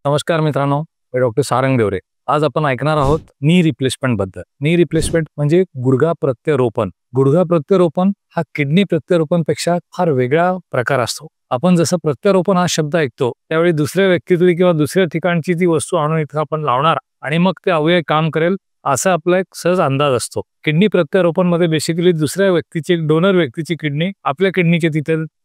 नमस्कार मित्रांनो, मी डॉक्टर सारंग देवरे. आज आपण ऐकणार आहोत नी रिप्लेसमेंट बद्दल. नी रिप्लेसमेंट म्हणजे गुडघा प्रत्यारोपण. गुडघा प्रत्यारोपण हा किडनी प्रत्यारोपणपेक्षा फार वेगळा प्रकार असतो. आपण जसं प्रत्यारोपण हा शब्द ऐकतो त्यावेळी दुसऱ्या व्यक्तीतली किंवा दुसऱ्या ठिकाणची ती वस्तू आणून इथं आपण लावणार आणि मग ते अवयव काम करेल असा आपला एक सहज अंदाज असतो. किडनी प्रत्यारोपण मध्ये बेसिकली दुसऱ्या व्यक्तीची डोनर व्यक्तीची किडनी आपल्या किडनीच्या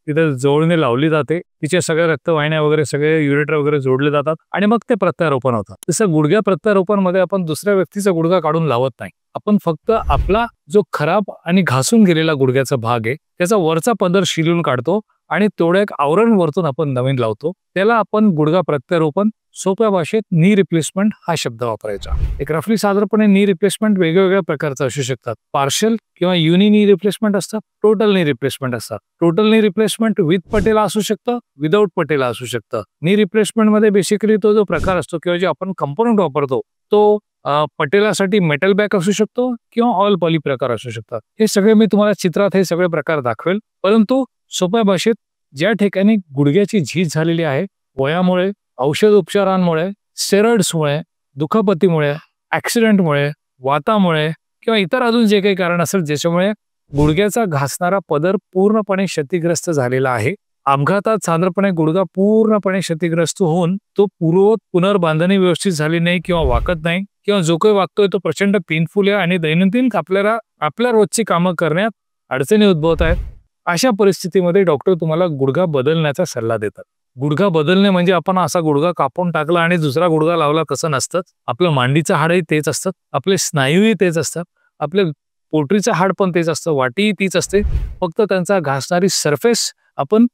तिथे जोडणी लावली जाते. तिच्या सगळ्या रक्तवाहिन्या वगैरे सगळे युरेटर वगैरे जोडले जातात आणि मग ते प्रत्यारोपण होतं. तसं गुडघ्या प्रत्यारोपण मध्ये आपण दुसऱ्या व्यक्तीचा गुडघा काढून लावत नाही. आपण फक्त आपला जो खराब आणि घासून गेलेला गुडघ्याचा भाग आहे त्याचा वरचा पदर शिलून काढतो आणि तेवढं एक आवरण वरतून आपण नवीन लावतो. त्याला आपण गुडघा प्रत्यारोपण, सोप्या भाषेत नी रिप्लेसमेंट हा शब्द वापरायचा. एक रफली साधारणपणे नी रिप्लेसमेंट वेगवेगळ्या प्रकारचे असू शकतात. पार्शल किंवा युनी नी रिप्लेसमेंट असतात, टोटल नी रिप्लेसमेंट असतात. टोटल नी रिप्लेसमेंट विथ पटेला असू शकतं, विदाऊट पटेला असू शकतं. नी रिप्लेसमेंट मध्ये बेसिकली तो जो प्रकार असतो किंवा जे आपण कंपोनंट वापरतो तो पटेलासाठी मेटल बॅक असू शकतो किंवा ऑल पॉली प्रकार असू शकतात. हे सगळे मी तुम्हाला चित्रात हे सगळे प्रकार दाखवेल. परंतु सोप्या भाषेत ज्या ठिकाणी गुडघ्याची झीज झालेली आहे वयामुळे, औषध उपचारांमुळे, स्टेरॉइड्समुळे, दुखापतीमुळे, ऍक्सिडेंटमुळे, वातामुळे किंवा इतर अजून जे काही कारण असेल ज्याच्यामुळे गुडघ्याचा घासणारा पदर पूर्णपणे क्षतिग्रस्त झालेला आहे. अपघातात साधारणपणे गुडघा पूर्णपणे क्षतिग्रस्त होऊन तो पुनर्बांधणी व्यवस्थित झाली नाही किंवा वाकत नाही किंवा जो काही वागतोय तो प्रचंड पेनफुल आहे आणि दैनंदिन आपल्या रोजची कामं करण्यात अडचणी उद्भवत आहेत. अशा परिस्थितीमध्ये डॉक्टर तुम्हाला गुडघा बदलण्याचा सल्ला देतात. गुडघा बदलणे म्हणजे आपण असा गुडघा कापून टाकला आणि दुसरा गुडघा लावला तसं नसतं. आपलं मांडीचं हाडही तेच असतं, आपले स्नायूही तेच असतात, आपले पोटरीचं हाड पण तेच असतं, वाटीही तीच असते. फक्त त्यांचा घासणारी सरफेस आपण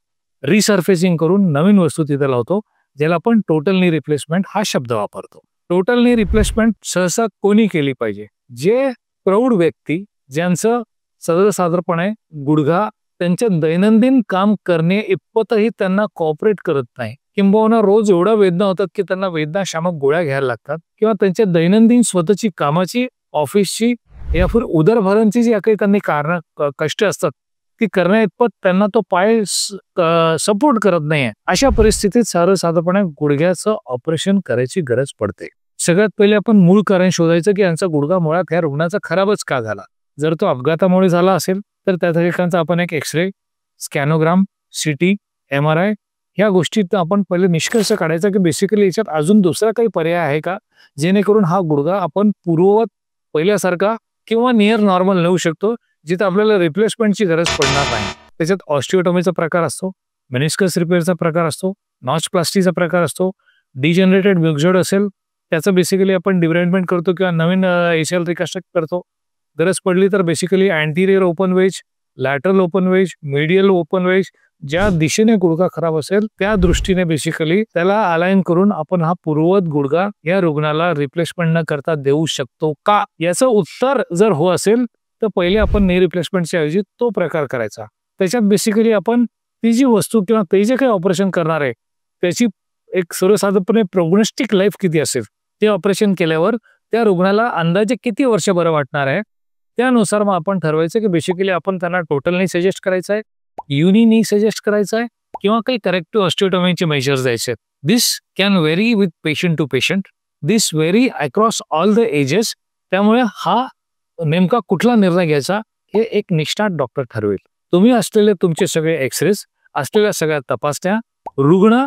रिसर्फेसिंग करून नवीन वस्तू तिथे लावतो, ज्याला आपण टोटल नी रिप्लेसमेंट हा शब्द वापरतो. टोटल नी रिप्लेसमेंट सहसा कोणी केली पाहिजे? जे प्रौढ व्यक्ती ज्यांचं सर्वसाधारणपणे गुडघा त्यांच्या दैनंदिन काम करणे इतपतही त्यांना कॉपरेट करत नाही, किंबहुना रोज एवढ्या वेदना होतात की त्यांना वेदनाशामक गोळ्या घ्यायला लागतात किंवा त्यांच्या दैनंदिन स्वतःची कामाची, ऑफिसची या फिर उदरभरणची जी काही त्यांनी कष्ट असतात ती करण्या इतपत त्यांना तो पाय सपोर्ट करत नाहीये. अशा परिस्थितीत सर्वसाधारणपणे गुडघ्याचं ऑपरेशन करायची गरज पडते. सगळ्यात पहिले आपण मूळ कारण शोधायचं की यांचा गुडघा मुळात ह्या रुग्णाचा खराबच का झाला. जर तो अपघातामुळे झाला असेल तर त्या ठिकाणचा आपण एक एक्सरे, स्कॅनोग्राम, सीटी, MRI ह्या गोष्टीत आपण पहिले निष्कर्ष काढायचा की बेसिकली याच्यात अजून दुसरा काही पर्याय आहे का जेणेकरून हा गुडघा आपण पूर्ववत पहिल्यासारखा किंवा नियर नॉर्मल नेऊ शकतो, जिथे आपल्याला रिप्लेसमेंटची गरज पडणार नाही. त्याच्यात ऑस्टिओटॉमीचा प्रकार असतो, मेनिस्कस रिपेअरचा प्रकार असतो, नॉच प्लास्टीचा प्रकार असतो. डिजनरेटेड म्युक्झॉइड असेल त्याचं बेसिकली आपण डिब्राइडमेंट करतो किंवा नवीन ACL रिकन्स्ट्रक्ट करतो. गरज पडली तर basically anterior open wedge, lateral open wedge, medial open wedge, ज्या दिशेने गुडघा खराब असेल त्या दृष्टीने बेसिकली त्याला अलाइन करून आपण हा पूर्ववत गुडघा या रुग्णाला रिप्लेसमेंट न करता देऊ शकतो का? याचं उत्तर जर हो असेल तर पहिले आपण नी रिप्लेसमेंटच्या ऐवजी तो प्रकार करायचा. त्याच्यात बेसिकली आपण ती जी वस्तू किंवा ते जे काही ऑपरेशन करणार आहे त्याची एक सर्वसाधारणपणे प्रोग्नोस्टिक लाईफ किती असेल, ते ऑपरेशन केल्यावर त्या रुग्णाला अंदाजे किती वर्ष बरं वाटणार आहे त्यानुसार मग आपण ठरवायचं की बेसिकली आपण त्यांना टोटलनी सजेस्ट करायचं आहे, युनिनी सजेस्ट करायचं आहे किंवा काही करेक्टिव्ह ऑस्टिओटॉमीचे मेजर्स द्यायचे. This can vary with patient to patient, this vary across all the ages. त्यामुळे हा नेमका कुठला निर्णय घ्यायचा हे एक निष्णात डॉक्टर ठरवेल. तुम्ही असलेले तुमचे सगळे एक्सरेज, असलेल्या सगळ्या तपासण्या, रुग्ण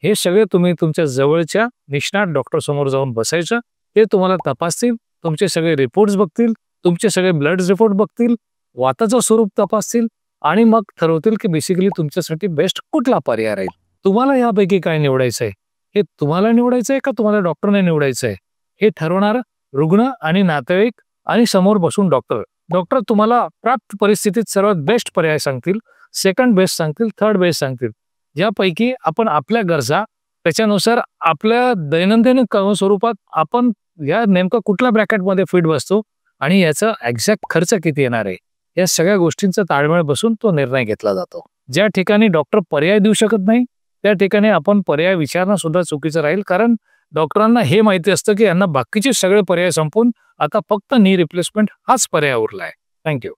हे सगळे तुम्ही तुमच्या जवळच्या निष्णात डॉक्टर समोर जाऊन बसायचं. ते तुम्हाला तपासतील, तुमचे सगळे रिपोर्ट्स बघतील, तुमचे सगळे ब्लड रिपोर्ट बघतील, वाताचं स्वरूप तपासतील आणि मग ठरवतील की बेसिकली तुमच्यासाठी बेस्ट कुठला पर्याय राहील. तुम्हाला यापैकी काय निवडायचं आहे, हे तुम्हाला निवडायचं आहे का तुम्हाला डॉक्टरने निवडायचं आहे, हे ठरवणार रुग्ण आणि नातेवाईक आणि समोर बसून डॉक्टर. डॉक्टर तुम्हाला प्राप्त परिस्थितीत सर्वात बेस्ट पर्याय सांगतील, सेकंड बेस्ट सांगतील, थर्ड बेस्ट सांगतील. यापैकी आपण आपल्या गरजा त्याच्यानुसार आपल्या दैनंदिन स्वरूपात आपण या नेमका कुठल्या ब्रॅकेटमध्ये फिट बसतो आणि याचा एक्झॅक्ट खर्च किती येणार आहे या सगळ्या गोष्टींचा ताळमेळ बसून तो निर्णय घेतला जातो. ज्या ठिकाणी डॉक्टर पर्याय देऊ शकत नाही त्या ठिकाणी आपण पर्याय विचारणं सुद्धा चुकीचं राहील, कारण डॉक्टरांना हे माहिती असतं की यांना बाकीचे सगळे पर्याय संपून आता फक्त नी रिप्लेसमेंट हाच पर्याय उरला आहे. थँक्यू.